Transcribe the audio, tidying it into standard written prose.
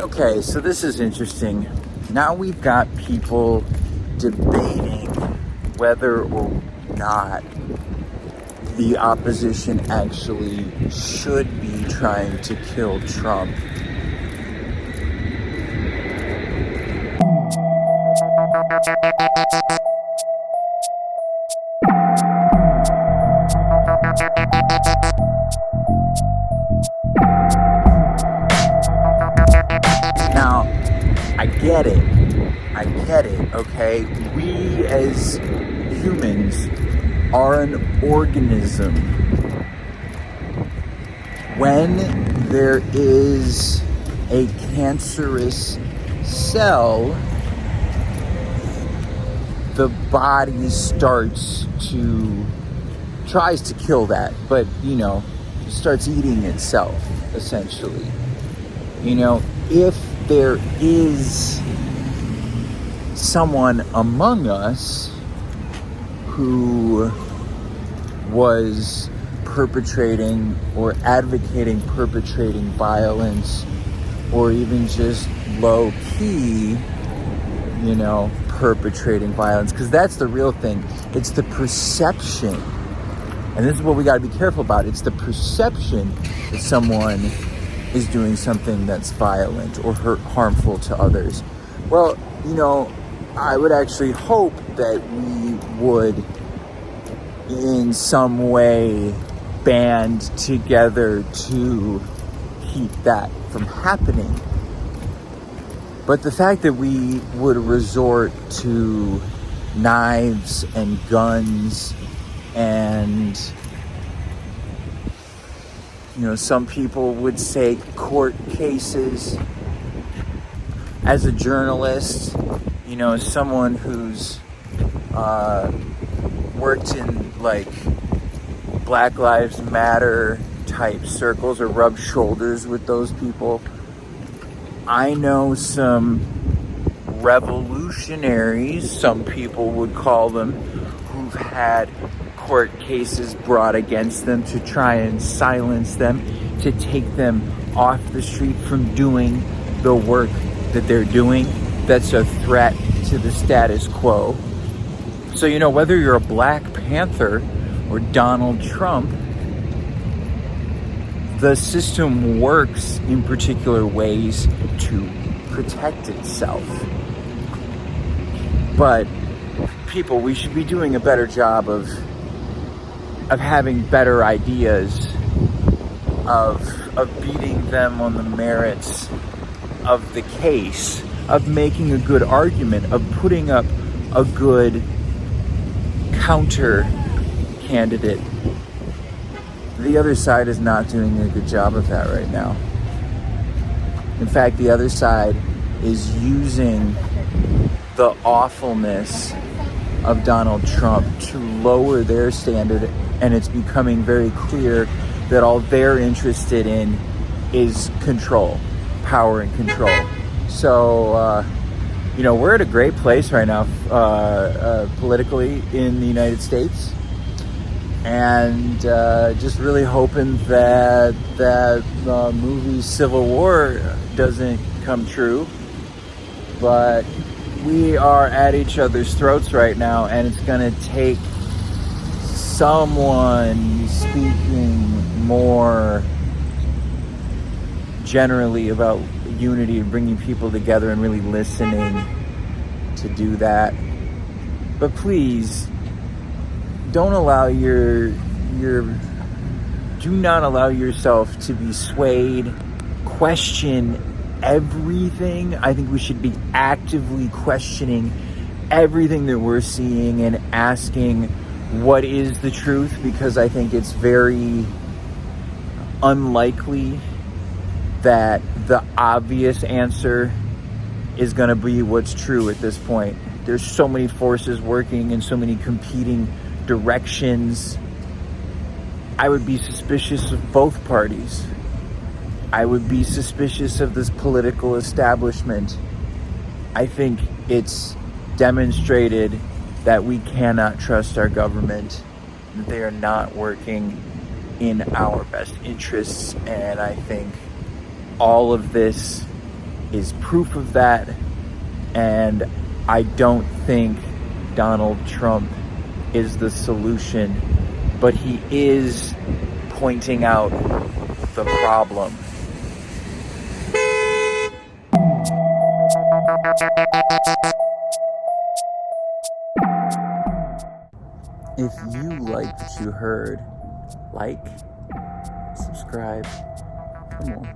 Okay, so this is interesting. Now we've got people debating whether or not the opposition actually should be trying to kill Trump. Now, I get it, okay? We as humans are an organism. When there is a cancerous cell, the body tries to kill that, but, starts eating itself, essentially. If there is someone among us who was perpetrating or advocating perpetrating violence, or even just low-key, perpetrating violence, because that's the real thing. It's the perception, and this is what we got to be careful about. It's the perception that someone is doing something that's violent or harmful to others. Well, I would actually hope that we would in some way band together to keep that from happening. But the fact that we would resort to knives and guns and, some people would say court cases. As a journalist, as someone who's worked in Black Lives Matter type circles or rubbed shoulders with those people, I know some revolutionaries, some people would call them, who've had court cases brought against them to try and silence them, to take them off the street from doing the work that they're doing that's a threat to the status quo. So, whether you're a Black Panther or Donald Trump, the system works in particular ways to protect itself. But people, we should be doing a better job of having better ideas, of beating them on the merits of the case, of making a good argument, of putting up a good counter candidate. The other side is not doing a good job of that right now. In fact, the other side is using the awfulness of Donald Trump to lower their standard, and it's becoming very clear that all they're interested in is control, power and control. So, we're at a great place right now politically in the United States. And just really hoping that movie Civil War doesn't come true. But we are at each other's throats right now, and it's going to take someone speaking more generally about unity and bringing people together and really listening to do that. But please, do not allow yourself to be swayed. Question everything. I think we should be actively questioning everything that we're seeing and asking what is the truth, because I think it's very unlikely that the obvious answer is going to be what's true at this point. There's so many forces working in so many competing directions. I would be suspicious of both parties. I would be suspicious of this political establishment. I think it's demonstrated that we cannot trust our government, that they are not working in our best interests. And I think all of this is proof of that, and I don't think Donald Trump is the solution, but he is pointing out the problem. If you liked what you heard, like, subscribe, come on.